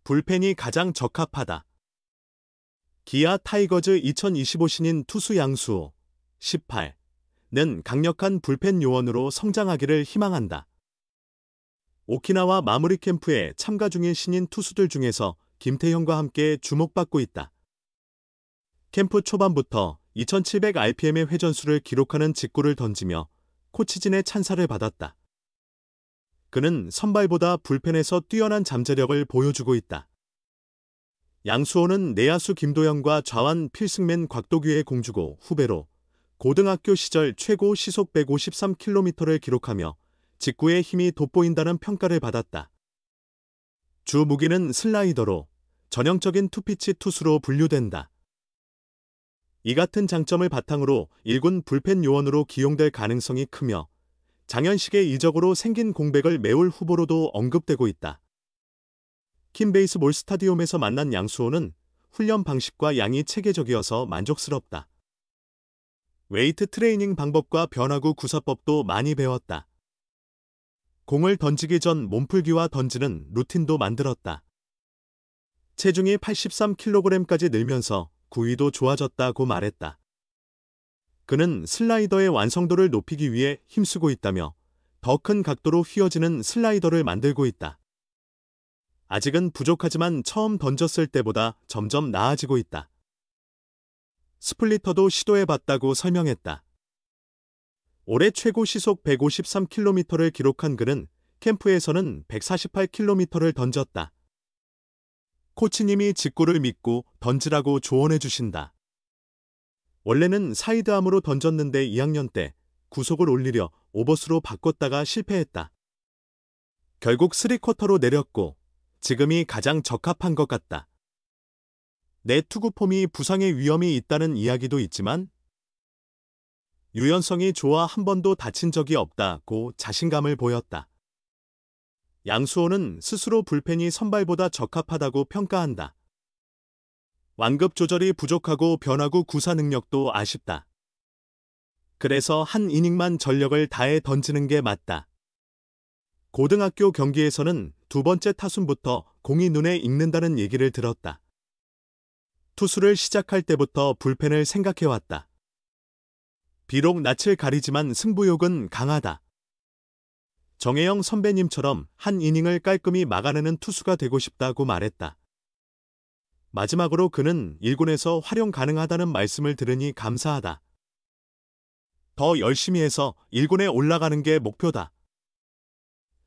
불펜이 가장 적합하다. 기아 타이거즈 2025 신인 투수 양수호 18는 강력한 불펜 요원으로 성장하기를 희망한다. 오키나와 마무리 캠프에 참가 중인 신인 투수들 중에서 김태형과 함께 주목받고 있다. 캠프 초반부터 2700rpm의 회전수를 기록하는 직구를 던지며 코치진의 찬사를 받았다. 그는 선발보다 불펜에서 뛰어난 잠재력을 보여주고 있다. 양수호는 내야수 김도영과 좌완 필승맨 곽도규의 공주고 후배로 고등학교 시절 최고 시속 153km를 기록하며 직구의 힘이 돋보인다는 평가를 받았다. 주 무기는 슬라이더로 전형적인 투피치 투수로 분류된다. 이 같은 장점을 바탕으로 1군 불펜 요원으로 기용될 가능성이 크며 장현식의 이적으로 생긴 공백을 메울 후보로도 언급되고 있다. 킴베이스볼 스타디움에서 만난 양수호는 훈련 방식과 양이 체계적이어서 만족스럽다. 웨이트 트레이닝 방법과 변화구 구사법도 많이 배웠다. 공을 던지기 전 몸풀기와 던지는 루틴도 만들었다. 체중이 83kg까지 늘면서 구위도 좋아졌다고 말했다. 그는 슬라이더의 완성도를 높이기 위해 힘쓰고 있다며 더 큰 각도로 휘어지는 슬라이더를 만들고 있다. 아직은 부족하지만 처음 던졌을 때보다 점점 나아지고 있다. 스플리터도 시도해봤다고 설명했다. 올해 최고 시속 153km를 기록한 그는 캠프에서는 148km를 던졌다. 코치님이 직구를 믿고 던지라고 조언해 주신다. 원래는 사이드암으로 던졌는데 2학년 때 구속을 올리려 오버스로 바꿨다가 실패했다. 결국 3쿼터로 내렸고 지금이 가장 적합한 것 같다. 내 투구 폼이 부상의 위험이 있다는 이야기도 있지만 유연성이 좋아 한 번도 다친 적이 없다고 자신감을 보였다. 양수호는 스스로 불펜이 선발보다 적합하다고 평가한다. 완급 조절이 부족하고 변화구 구사 능력도 아쉽다. 그래서 한 이닝만 전력을 다해 던지는 게 맞다. 고등학교 경기에서는 두 번째 타순부터 공이 눈에 익는다는 얘기를 들었다. 투수를 시작할 때부터 불펜을 생각해왔다. 비록 낯을 가리지만 승부욕은 강하다. 정혜영 선배님처럼 한 이닝을 깔끔히 막아내는 투수가 되고 싶다고 말했다. 마지막으로 그는 1군에서 활용 가능하다는 말씀을 들으니 감사하다. 더 열심히 해서 1군에 올라가는 게 목표다.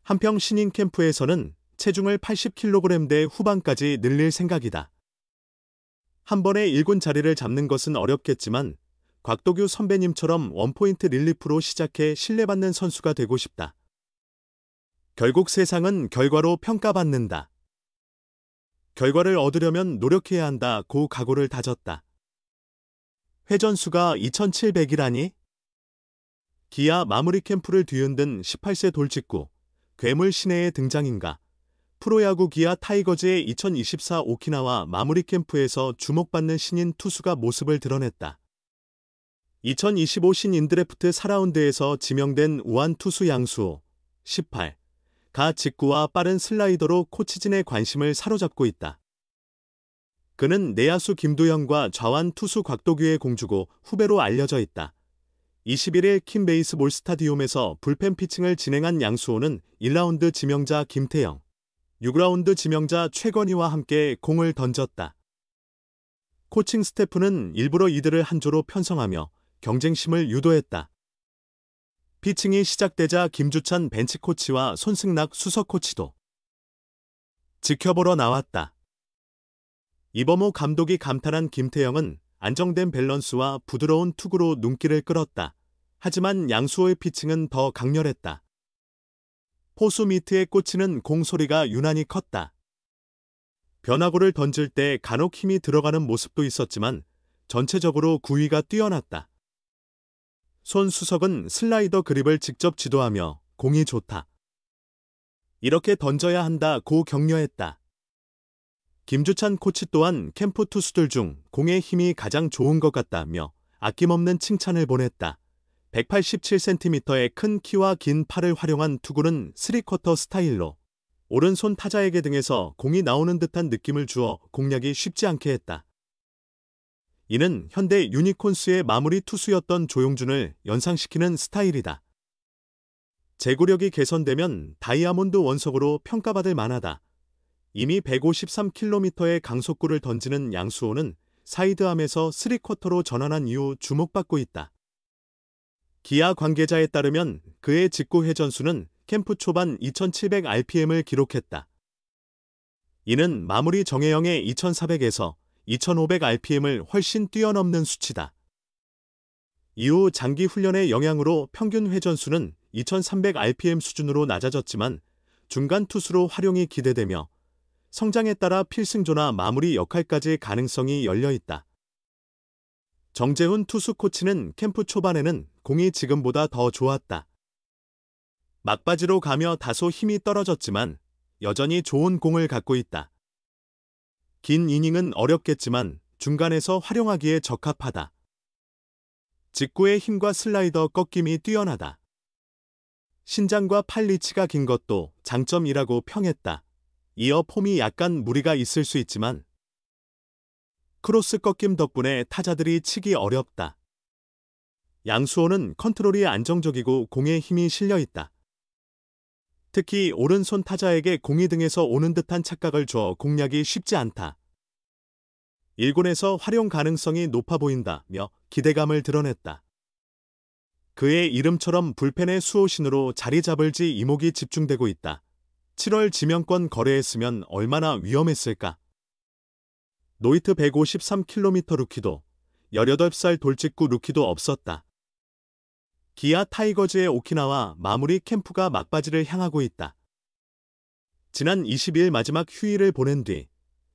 한평 신인 캠프에서는 체중을 80kg대 후반까지 늘릴 생각이다. 한 번에 1군 자리를 잡는 것은 어렵겠지만 곽도규 선배님처럼 원포인트 릴리프로 시작해 신뢰받는 선수가 되고 싶다. 결국 세상은 결과로 평가받는다. 결과를 얻으려면 노력해야 한다고 각오를 다졌다. 회전수가 2700이라니? 기아 마무리 캠프를 뒤흔든 18세 돌직구, 괴물 신예의 등장인가? 프로야구 기아 타이거즈의 2024 오키나와 마무리 캠프에서 주목받는 신인 투수가 모습을 드러냈다. 2025 신인 드래프트 4라운드에서 지명된 우완 투수 양수호 18가 직구와 빠른 슬라이더로 코치진의 관심을 사로잡고 있다. 그는 내야수 김도영과 좌완 투수 곽도규의 공주고 후배로 알려져 있다. 21일 킴베이스볼 스타디움에서 불펜 피칭을 진행한 양수호는 1라운드 지명자 김태형, 6라운드 지명자 최건희와 함께 공을 던졌다. 코칭 스태프는 일부러 이들을 한 조로 편성하며 경쟁심을 유도했다. 피칭이 시작되자 김주찬 벤치코치와 손승락 수석코치도 지켜보러 나왔다. 이범호 감독이 감탄한 김태형은 안정된 밸런스와 부드러운 투구로 눈길을 끌었다. 하지만 양수호의 피칭은 더 강렬했다. 포수 미트에 꽂히는 공 소리가 유난히 컸다. 변화구를 던질 때 간혹 힘이 들어가는 모습도 있었지만 전체적으로 구위가 뛰어났다. 손 수석은 슬라이더 그립을 직접 지도하며 공이 좋다. 이렇게 던져야 한다고 격려했다. 김주찬 코치 또한 캠프 투수들 중 공의 힘이 가장 좋은 것 같다며 아낌없는 칭찬을 보냈다. 187cm의 큰 키와 긴 팔을 활용한 투구는 3쿼터 스타일로 오른손 타자에게 등에서 공이 나오는 듯한 느낌을 주어 공략이 쉽지 않게 했다. 이는 현대 유니콘스의 마무리 투수였던 조용준을 연상시키는 스타일이다. 제구력이 개선되면 다이아몬드 원석으로 평가받을 만하다. 이미 153km의 강속구를 던지는 양수호는 사이드암에서 3쿼터로 전환한 이후 주목받고 있다. 기아 관계자에 따르면 그의 직구 회전수는 캠프 초반 2700rpm을 기록했다. 이는 마무리 정혜영의 2400에서 2500rpm을 훨씬 뛰어넘는 수치다. 이후 장기 훈련의 영향으로 평균 회전수는 2300rpm 수준으로 낮아졌지만 중간 투수로 활용이 기대되며 성장에 따라 필승조나 마무리 역할까지 가능성이 열려있다. 정재훈 투수 코치는 캠프 초반에는 공이 지금보다 더 좋았다. 막바지로 가며 다소 힘이 떨어졌지만 여전히 좋은 공을 갖고 있다. 긴 이닝은 어렵겠지만 중간에서 활용하기에 적합하다. 직구의 힘과 슬라이더 꺾임이 뛰어나다. 신장과 팔 리치가 긴 것도 장점이라고 평했다. 이어 폼이 약간 무리가 있을 수 있지만 크로스 꺾임 덕분에 타자들이 치기 어렵다. 양수호는 컨트롤이 안정적이고 공에 힘이 실려있다. 특히 오른손 타자에게 공이 등에서 오는 듯한 착각을 줘 공략이 쉽지 않다. 1군에서 활용 가능성이 높아 보인다며 기대감을 드러냈다. 그의 이름처럼 불펜의 수호신으로 자리 잡을지 이목이 집중되고 있다. 7월 지명권 거래했으면 얼마나 위험했을까? 노이트 153km 루키도 18살 돌직구 루키도 없었다. 기아 타이거즈의 오키나와 마무리 캠프가 막바지를 향하고 있다. 지난 20일 마지막 휴일을 보낸 뒤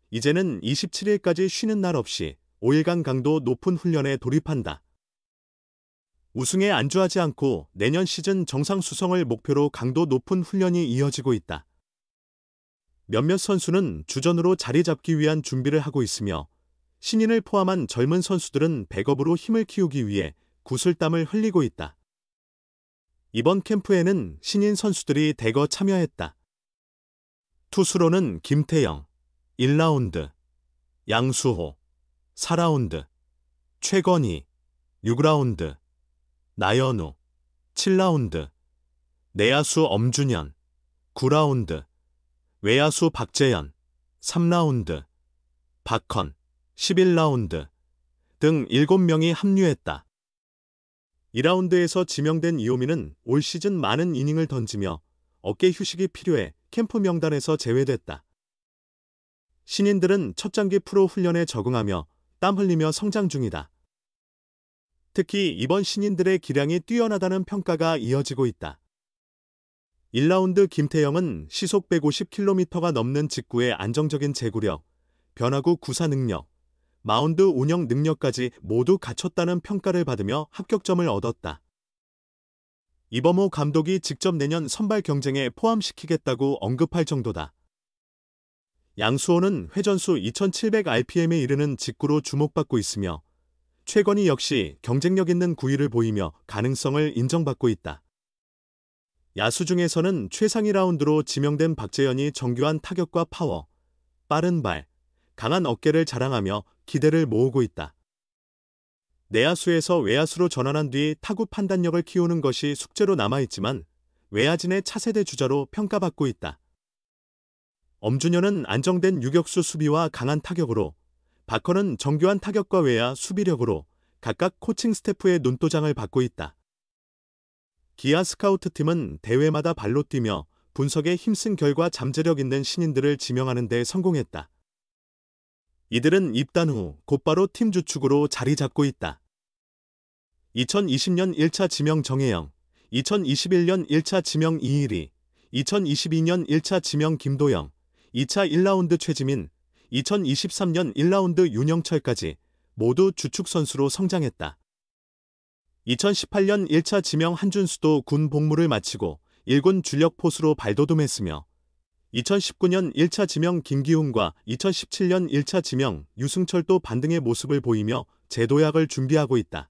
이제는 27일까지 쉬는 날 없이 5일간 강도 높은 훈련에 돌입한다. 우승에 안주하지 않고 내년 시즌 정상 수성을 목표로 강도 높은 훈련이 이어지고 있다. 몇몇 선수는 주전으로 자리 잡기 위한 준비를 하고 있으며 신인을 포함한 젊은 선수들은 백업으로 힘을 키우기 위해 구슬땀을 흘리고 있다. 이번 캠프에는 신인 선수들이 대거 참여했다. 투수로는 김태영 1라운드, 양수호 4라운드, 최건희 6라운드, 나연우 7라운드, 내야수 엄준현 9라운드, 외야수 박재현 3라운드, 박헌 11라운드 등 7명이 합류했다. 2라운드에서 지명된 이호민은 올 시즌 많은 이닝을 던지며 어깨 휴식이 필요해 캠프 명단에서 제외됐다. 신인들은 첫 장기 프로 훈련에 적응하며 땀 흘리며 성장 중이다. 특히 이번 신인들의 기량이 뛰어나다는 평가가 이어지고 있다. 1라운드 김태영은 시속 150km가 넘는 직구의 안정적인 제구력, 변화구 구사 능력, 마운드 운영 능력까지 모두 갖췄다는 평가를 받으며 합격점을 얻었다. 이범호 감독이 직접 내년 선발 경쟁에 포함시키겠다고 언급할 정도다. 양수호는 회전수 2700rpm에 이르는 직구로 주목받고 있으며 최건희 역시 경쟁력 있는 구위를 보이며 가능성을 인정받고 있다. 야수 중에서는 최상위 라운드로 지명된 박재현이 정교한 타격과 파워, 빠른 발, 강한 어깨를 자랑하며 기대를 모으고 있다. 내야수에서 외야수로 전환한 뒤 타구 판단력을 키우는 것이 숙제로 남아있지만 외야진의 차세대 주자로 평가받고 있다. 엄준현은 안정된 유격수 수비와 강한 타격으로, 박헌은 정교한 타격과 외야 수비력으로 각각 코칭 스태프의 눈도장을 받고 있다. 기아 스카우트팀은 대회마다 발로 뛰며 분석에 힘쓴 결과 잠재력 있는 신인들을 지명하는 데 성공했다. 이들은 입단 후 곧바로 팀 주축으로 자리 잡고 있다. 2020년 1차 지명 정혜영, 2021년 1차 지명 이일이, 2022년 1차 지명 김도영, 2차 1라운드 최지민, 2023년 1라운드 윤영철까지 모두 주축 선수로 성장했다. 2018년 1차 지명 한준수도 군 복무를 마치고 1군 주력 포수로 발돋움했으며 2019년 1차 지명 김기훈과 2017년 1차 지명 유승철도 반등의 모습을 보이며 재도약을 준비하고 있다.